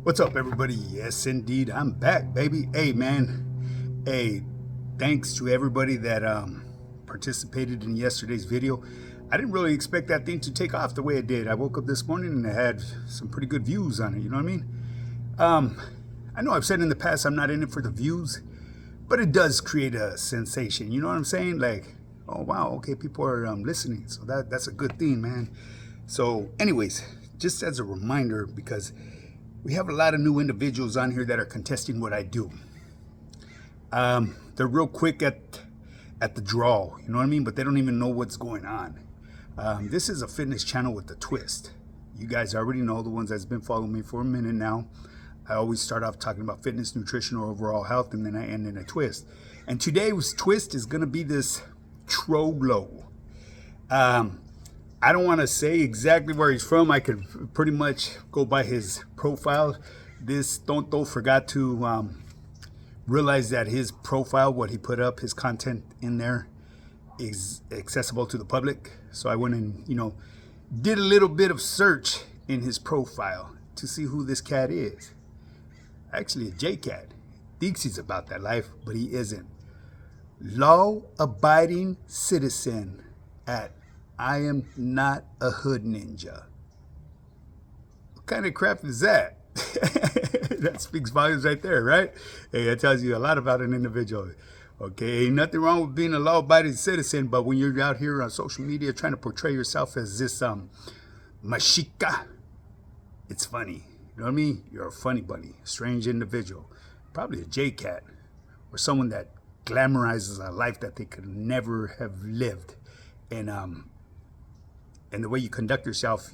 What's up, everybody? Yes, indeed, I'm back, baby. Hey, man. Hey, thanks to everybody that participated in yesterday's video. I didn't really expect that thing to take off the way it did. I woke up this morning and I had some pretty good views on it. You know what I mean? I know I've said in the past I'm not in it for the views, but it does create a sensation. You know what I'm saying? Like, oh wow, okay, people are listening, so that's a good thing, man. So, anyways, just as a reminder, because we have a lot of new individuals on here that are contesting what I do. They're real quick at the draw, you know what I mean? But they don't even know what's going on. This is a fitness channel with a twist. You guys already know, the ones that's been following me for a minute now. I always start off talking about fitness, nutrition, or overall health, and then I end in a twist. And today's twist is going to be this Trollo. I don't want to say exactly where he's from. I could pretty much go by his profile. This Tonto forgot to realize that his profile, what he put up, his content in there, is accessible to the public. So I went and, did a little bit of search in his profile to see who this cat is. Actually, a J cat. Thinks he's about that life, but he isn't. Law-abiding citizen at I am not a hood ninja. What kind of crap is that? That speaks volumes right there, right? Hey, that tells you a lot about an individual. Okay, ain't nothing wrong with being a law-abiding citizen, but when you're out here on social media trying to portray yourself as this mashika, it's funny. You know what I mean? You're a funny bunny, a strange individual, probably a J-cat, or someone that glamorizes a life that they could never have lived. And the way you conduct yourself,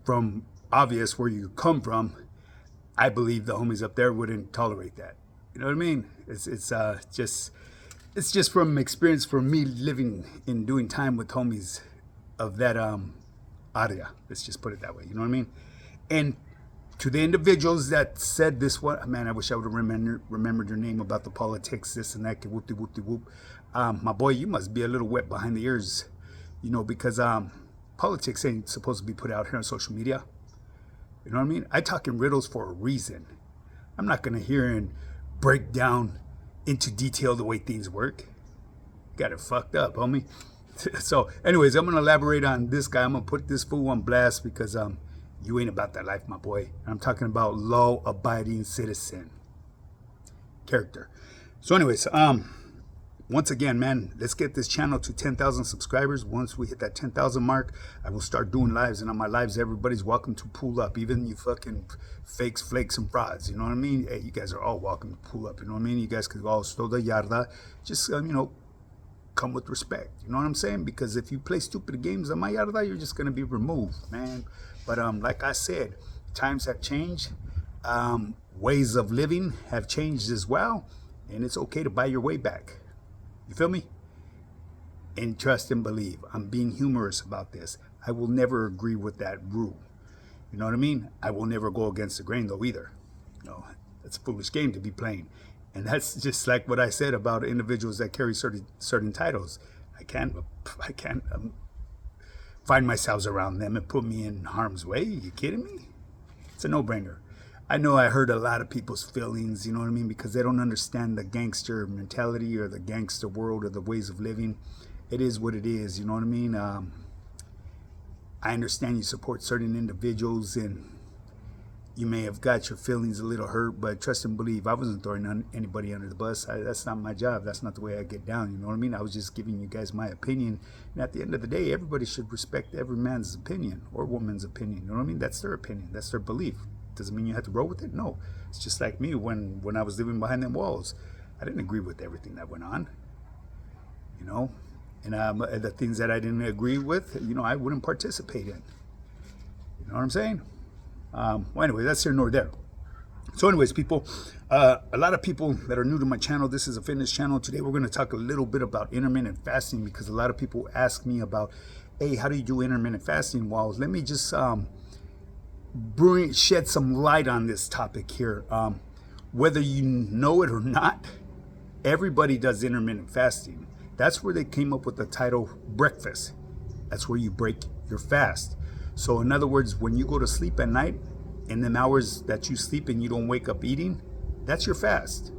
from obvious where you come from, I believe the homies up there wouldn't tolerate that. You know what I mean? It's just from experience for me living and doing time with homies of that area. Let's just put it that way. You know what I mean? And to the individuals that said this one, man, I wish I would have remembered your name about the politics, this and that, whoop de whoop de whoop. My boy, you must be a little wet behind the ears, because politics ain't supposed to be put out here on social media. You know what I mean? I talk in riddles for a reason. I'm not going to hear and break down into detail the way things work. Got it fucked up, homie. So, anyways, I'm going to elaborate on this guy. I'm going to put this fool on blast because you ain't about that life, my boy. I'm talking about law-abiding citizen character. So, anyways, once again, man, let's get this channel to 10,000 subscribers. Once we hit that 10,000 mark, I will start doing lives. And on my lives, everybody's welcome to pull up. Even you fucking fakes, flakes, and frauds. You know what I mean? Hey, you guys are all welcome to pull up. You know what I mean? You guys could all throw the Yarda. Just, come with respect. You know what I'm saying? Because if you play stupid games on my Yarda, you're just going to be removed, man. But like I said, times have changed. Ways of living have changed as well. And it's okay to buy your way back. You feel me? And trust and believe. I'm being humorous about this. I will never agree with that rule. You know what I mean? I will never go against the grain though either. That's a foolish game to be playing. And that's just like what I said about individuals that carry certain titles. I can't find myself around them and put me in harm's way. Are you kidding me? It's a no-brainer. I know I hurt a lot of people's feelings, you know what I mean? Because they don't understand the gangster mentality or the gangster world or the ways of living. It is what it is, you know what I mean? I understand you support certain individuals and you may have got your feelings a little hurt, but trust and believe, I wasn't throwing anybody under the bus. That's not my job. That's not the way I get down, you know what I mean? I was just giving you guys my opinion. And at the end of the day, everybody should respect every man's opinion or woman's opinion, you know what I mean? That's their opinion. That's their belief. Doesn't mean you have to roll with it. No, it's just like me when I was living behind them walls. I didn't agree with everything that went on, and the things that I didn't agree with, I wouldn't participate in. You know what I'm saying? Well, anyway, that's here nor there. So anyways, people, a lot of people that are new to my channel, this is a fitness channel. Today we're going to talk a little bit about intermittent fasting because a lot of people ask me about, hey, how do you do intermittent fasting? Well, let me just shed some light on this topic here. Whether you know it or not, everybody does intermittent fasting. That's where they came up with the title breakfast. That's where you break your fast. So in other words, when you go to sleep at night in them hours that you sleep and you don't wake up eating, that's your fast.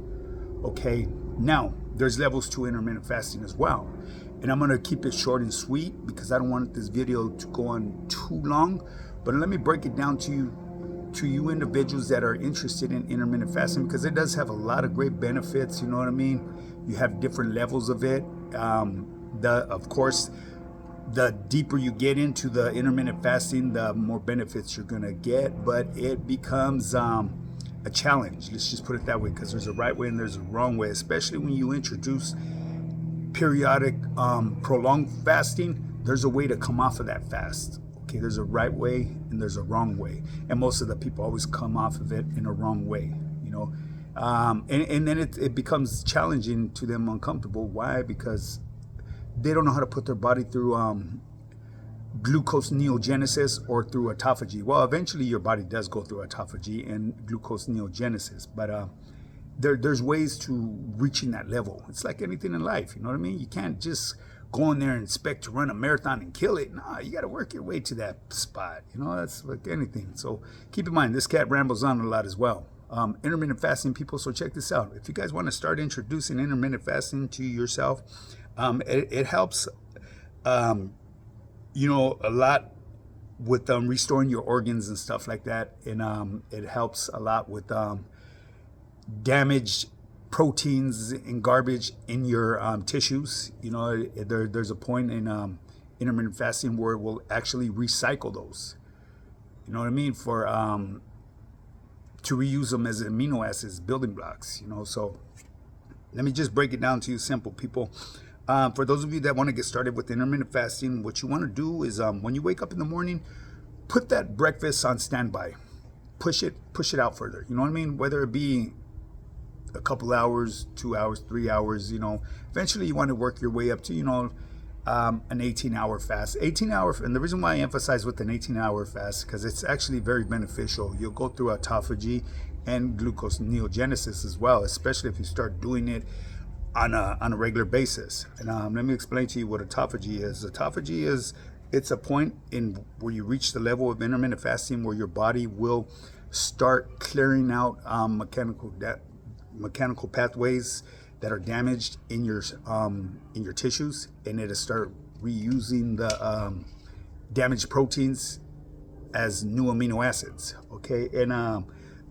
Okay, now there's levels to intermittent fasting as well. And I'm gonna keep it short and sweet because I don't want this video to go on too long. But let me break it down to you individuals that are interested in intermittent fasting, because it does have a lot of great benefits, you know what I mean? You have different levels of it. Of course, the deeper you get into the intermittent fasting, the more benefits you're gonna get, but it becomes a challenge. Let's just put it that way, because there's a right way and there's a wrong way, especially when you introduce periodic prolonged fasting. There's a way to come off of that fast. Okay, there's a right way and there's a wrong way, and most of the people always come off of it in a wrong way, you know. And then it becomes challenging to them, uncomfortable. Why? Because they don't know how to put their body through glucose neogenesis or through autophagy. Well, eventually your body does go through autophagy and glucose neogenesis, but there's ways to reaching that level. It's like anything in life, you know what I mean? You can't just go in there and expect to run a marathon and kill it. Nah, you got to work your way to that spot. You know, that's like anything. So keep in mind, this cat rambles on a lot as well. Intermittent fasting, people, so check this out. If you guys want to start introducing intermittent fasting to yourself, it helps, you know, a lot with restoring your organs and stuff like that. And it helps a lot with damaged proteins and garbage in your tissues. You know, there's a point in intermittent fasting where it will actually recycle those. You know what I mean? For to reuse them as amino acids, building blocks. You know, so let me just break it down to you, simple people. For those of you that want to get started with intermittent fasting, what you want to do is when you wake up in the morning, put that breakfast on standby. Push it out further. You know what I mean? Whether it be a couple hours, 2 hours, 3 hours, you know, eventually you want to work your way up to, you know, an 18-hour fast. 18-hour, and the reason why I emphasize with an 18-hour fast, because it's actually very beneficial. You'll go through autophagy and glucose neogenesis as well, especially if you start doing it on a regular basis. And let me explain to you what autophagy is. Autophagy is, it's a point in where you reach the level of intermittent fasting where your body will start clearing out mechanical pathways that are damaged in your tissues, and it'll start reusing the damaged proteins as new amino acids. Okay, and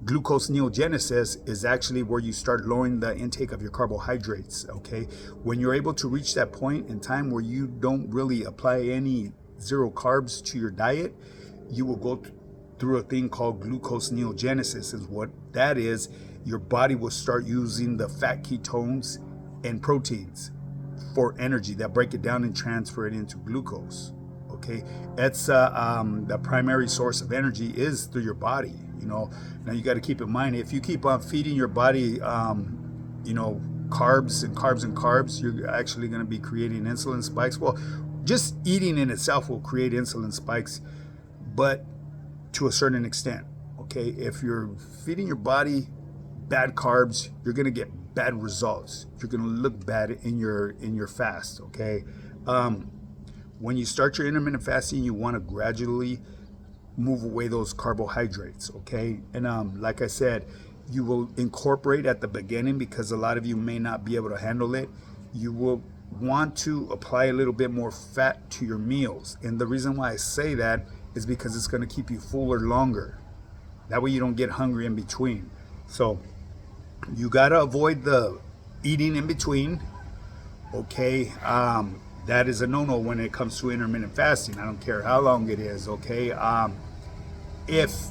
glucose neogenesis is actually where you start lowering the intake of your carbohydrates. Okay, when you're able to reach that point in time where you don't really apply any zero carbs to your diet, you will go through a thing called glucose neogenesis. Is what that is. Your body will start using the fat ketones and proteins for energy that break it down and transfer it into glucose. Okay, that's the primary source of energy is through your body. You know, now you got to keep in mind, if you keep on feeding your body, you know, carbs and carbs and carbs, you're actually going to be creating insulin spikes. Well, just eating in itself will create insulin spikes, but to a certain extent. Okay, if you're feeding your body bad carbs, you're gonna get bad results. You're gonna look bad in your fast. Okay, when you start your intermittent fasting, you want to gradually move away those carbohydrates. Okay, and like I said, you will incorporate at the beginning, because a lot of you may not be able to handle it. You will want to apply a little bit more fat to your meals, and the reason why I say that is because it's going to keep you fuller longer. That way you don't get hungry in between. So you got to avoid the eating in between. Okay, that is a no-no when it comes to intermittent fasting. I don't care how long it is. Okay, if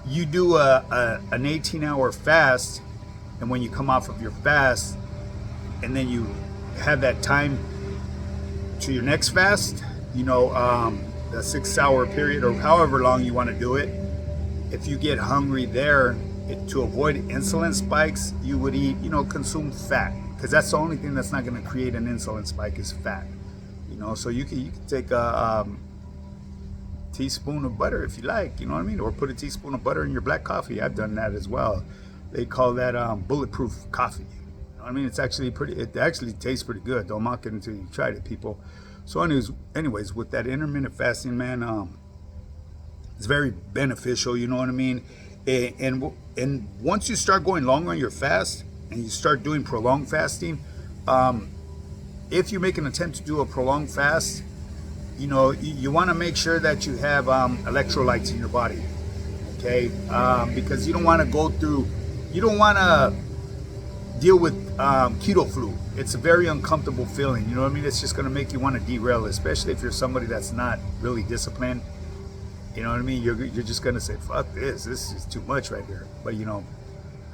you do an 18-hour fast, and when you come off of your fast, and then you have that time to your next fast, you know, the 6-hour period or however long you want to do it, if you get hungry there, to avoid insulin spikes, you would eat, you know, consume fat, because that's the only thing that's not going to create an insulin spike is fat. You know, so you can take a teaspoon of butter if you like, you know what I mean, or put a teaspoon of butter in your black coffee. I've done that as well. They call that bulletproof coffee. You know what I mean? It's actually it actually tastes pretty good. Don't mock it until you tried it, people. So anyways, with that intermittent fasting, man, It's very beneficial, you know what I mean? And once you start going longer on your fast and you start doing prolonged fasting, if you make an attempt to do a prolonged fast, you know, you want to make sure that you have electrolytes in your body, okay? Because you don't want to go through, you don't want to deal with keto flu. It's a very uncomfortable feeling, you know what I mean? It's just going to make you want to derail, especially if you're somebody that's not really disciplined. You know what I mean? You're just going to say, fuck this is too much right here. But, you know,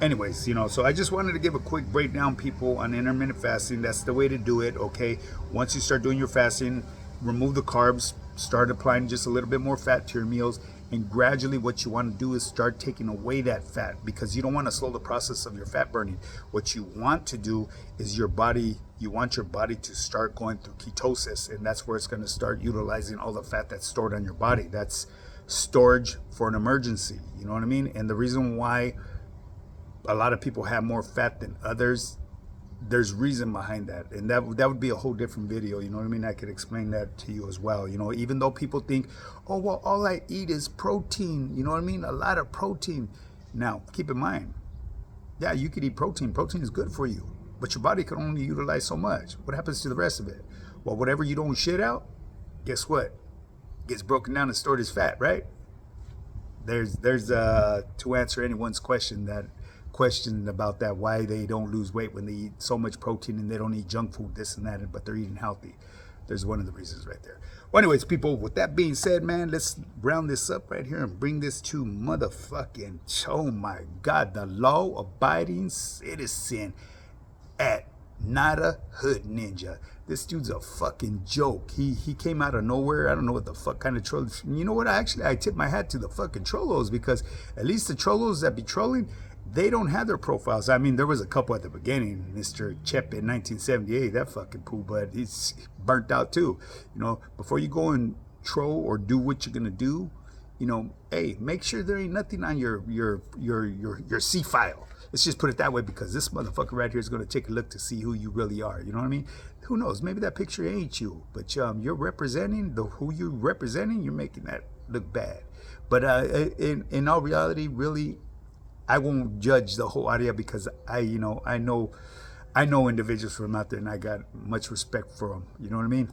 anyways, you know, so I just wanted to give a quick breakdown, people, on intermittent fasting. That's the way to do it, okay? Once you start doing your fasting, remove the carbs, start applying just a little bit more fat to your meals, and gradually what you want to do is start taking away that fat, because you don't want to slow the process of your fat burning. What you want to do is you want your body to start going through ketosis, and that's where it's going to start utilizing all the fat that's stored on your body. That's storage for an emergency, you know what I mean? And the reason why a lot of people have more fat than others, there's reason behind that, and that would be a whole different video, you know what I mean? I could explain that to you as well. You know, even though people think, oh well, all I eat is protein, you know what I mean, a lot of protein. Now keep in mind, yeah, you could eat protein is good for you, but your body can only utilize so much. What happens to the rest of it? Well, whatever you don't shit out, guess what, gets broken down and stored as fat, right? There's to answer anyone's question about that, why they don't lose weight when they eat so much protein and they don't eat junk food, this and that, but they're eating healthy. There's one of the reasons right there. Well, anyways, people, with that being said, man, let's round this up right here and bring this to motherfucking, oh my God, the law-abiding citizen at Not a Hood Ninja. This dude's a fucking joke. He came out of nowhere. I don't know what the fuck kind of troll. You know what? I tip my hat to the fucking trollos, because at least the trollos that be trolling, they don't have their profiles. I mean, there was a couple at the beginning. Mr. Chep in 1978, that fucking poo, but he's burnt out too. You know, before you go and troll or do what you're gonna do, you know, hey, make sure there ain't nothing on your C file. Let's just put it that way, because this motherfucker right here is gonna take a look to see who you really are. You know what I mean? Who knows? Maybe that picture ain't you, but you're representing who you're representing. You're making that look bad. But in all reality, really, I won't judge the whole audio, because I know individuals from out there, and I got much respect for them. You know what I mean?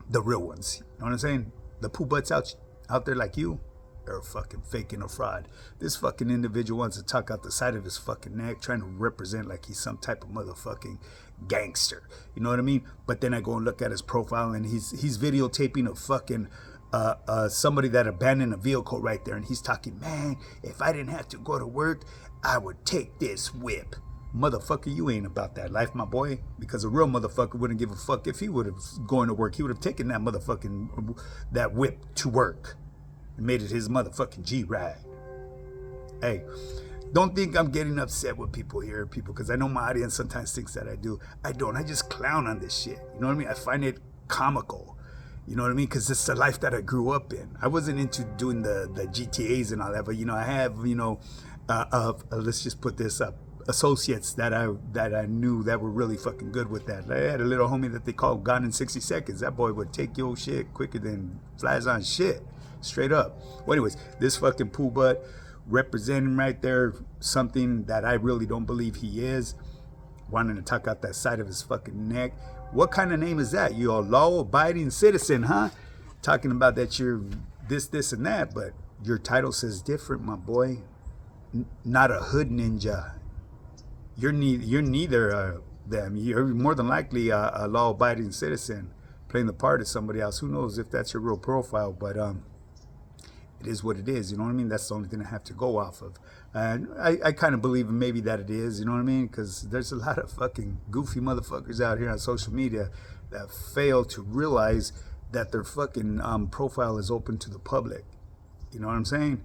The real ones. You know what I'm saying? The poo butts out there like you, they're fucking fake and a fraud. This fucking individual wants to talk out the side of his fucking neck, trying to represent like he's some type of motherfucking gangster. You know what I mean? But then I go and look at his profile, and he's videotaping a fucking somebody that abandoned a vehicle right there, and he's talking, man, if I didn't have to go to work, I would take this whip. Motherfucker, you ain't about that life, my boy, because a real motherfucker wouldn't give a fuck if he would have gone to work. He would have taken that motherfucking that whip to work and made it his motherfucking G-ride. Hey, don't think I'm getting upset with people here, because I know my audience sometimes thinks that I do. I don't. I just clown on this shit. You know what I mean? I find it comical. You know what I mean? Because it's the life that I grew up in. I wasn't into doing the GTAs and all that, but, you know, I have, you know, let's just put this up, associates that I knew that were really fucking good with that. I had a little homie that they called Gone in 60 Seconds. That boy would take your shit quicker than flies on shit. Straight up. Well, anyways, this fucking poo butt representing right there something that I really don't believe he is, wanting to tuck out that side of his fucking neck. What kind of name is that? You're a law-abiding citizen, huh? Talking about that you're this, and that, but your title says different, my boy. Not a hood ninja. You're neither them. You're more than likely a law-abiding citizen playing the part of somebody else. Who knows if that's your real profile, but it is what it is, you know what I mean? That's the only thing I have to go off of. And I kind of believe maybe that it is, you know what I mean? Because there's a lot of fucking goofy motherfuckers out here on social media that fail to realize that their fucking profile is open to the public. You know what I'm saying?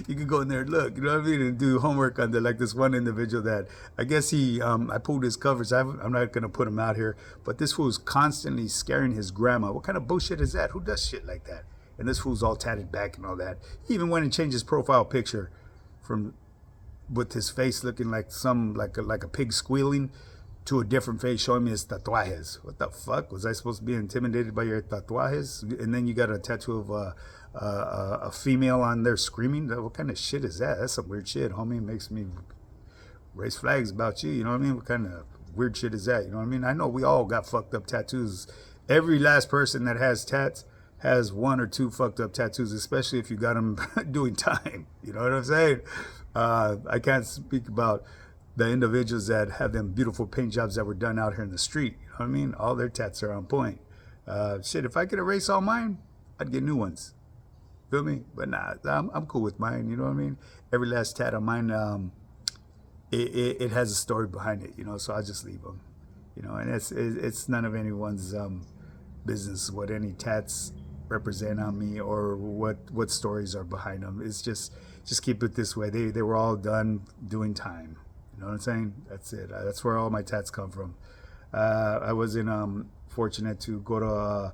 You can go in there and look, you know what I mean, and do homework on like this one individual that I guess I pulled his covers. I'm not going to put him out here, but this fool's constantly scaring his grandma. What kind of bullshit is that? Who does shit like that? And this fool's all tatted back and all that. He even went and changed his profile picture with his face looking like a pig squealing, to a different face showing me his tatuajes. What the fuck? Was I supposed to be intimidated by your tatuajes? And then you got a tattoo of a female on there screaming? What kind of shit is that? That's some weird shit, homie. It makes me raise flags about you, you know what I mean? What kind of weird shit is that, you know what I mean? I know we all got fucked up tattoos. Every last person that has tats has 1 or 2 fucked up tattoos, especially if you got them doing time, you know what I'm saying? I can't speak about the individuals that have them beautiful paint jobs that were done out here in the street, you know what I mean? All their tats are on point. Shit, if I could erase all mine, I'd get new ones. Feel me? But nah, I'm cool with mine, you know what I mean? Every last tat on mine, it has a story behind it, you know, so I just leave them, you know, and it's none of anyone's business what any tats represent on me or what stories are behind them. It's just keep it this way. They were all done doing time, you know what I'm saying? That's it. That's where all my tats come from. I wasn't fortunate to go to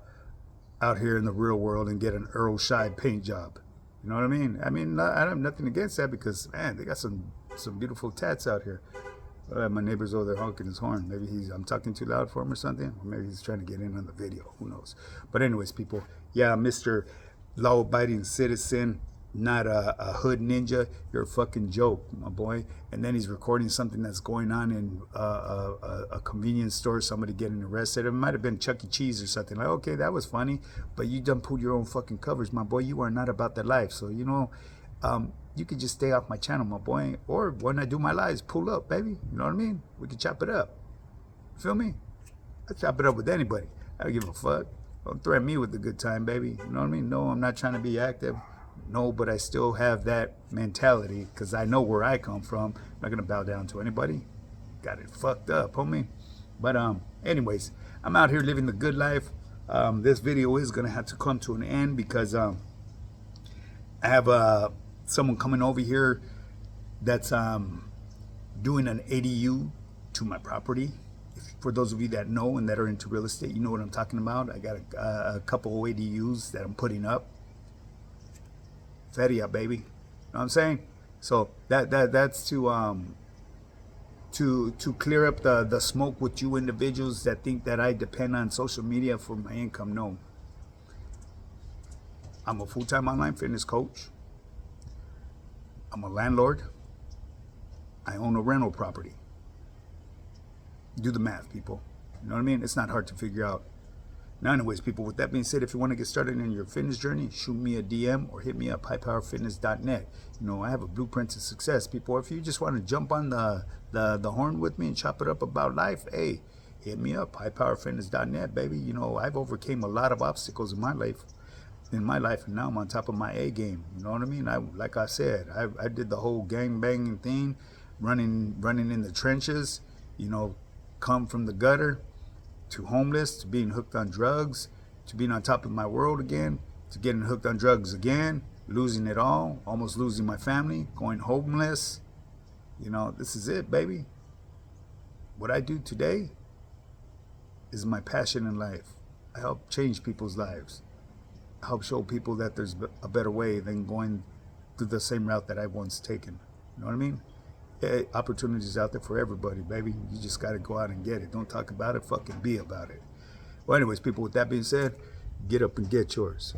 out here in the real world and get an Earl Scheib paint job. You know what I mean? I have nothing against that because, man, they got some beautiful tats out here. My neighbor's over there honking his horn. Maybe I'm talking too loud for him or something. Or maybe he's trying to get in on the video. Who knows? But anyways, people, yeah, Mr. Law-abiding citizen, not a hood ninja. You're a fucking joke, my boy. And then he's recording something that's going on in a convenience store, somebody getting arrested. It might have been Chuck E. Cheese or something. Like, okay, that was funny, but you done pulled your own fucking covers, my boy. You are not about that life. So, you know, you could just stay off my channel, my boy. Or when I do my lives, pull up, baby. You know what I mean? We can chop it up. Feel me? I chop it up with anybody. I don't give a fuck. Don't threaten me with a good time, baby. You know what I mean? No, I'm not trying to be active. No, but I still have that mentality because I know where I come from. I'm not gonna bow down to anybody. Got it fucked up, homie. But anyways, I'm out here living the good life. This video is gonna have to come to an end because I have someone coming over here that's doing an ADU to my property. For those of you that know and that are into real estate, you know what I'm talking about. I got a couple of ADUs that I'm putting up. Feria, baby. You know what I'm saying? So that's to clear up the smoke with you individuals that think that I depend on social media for my income. No. I'm a full-time online fitness coach. I'm a landlord. I own a rental property. Do the math, people. You know what I mean? It's not hard to figure out. Now, anyways, people, with that being said, if you want to get started in your fitness journey, shoot me a DM or hit me up, highpowerfitness.net. You know, I have a blueprint to success, people. If you just want to jump on the horn with me and chop it up about life, hey, hit me up, highpowerfitness.net, baby. You know, I've overcame a lot of obstacles in my life, and now I'm on top of my A game. You know what I mean? Like I said, I did the whole gang banging thing, running in the trenches, you know, come from the gutter, to homeless, to being hooked on drugs, to being on top of my world again, to getting hooked on drugs again, losing it all, almost losing my family, going homeless. You know, this is it, baby. What I do today is my passion in life. I help change people's lives. I help show people that there's a better way than going through the same route that I once taken. You know what I mean? Opportunities out there for everybody, baby. You just got to go out and get it. Don't talk about it, fucking be about it. Well, anyways, people, with that being said, get up and get yours.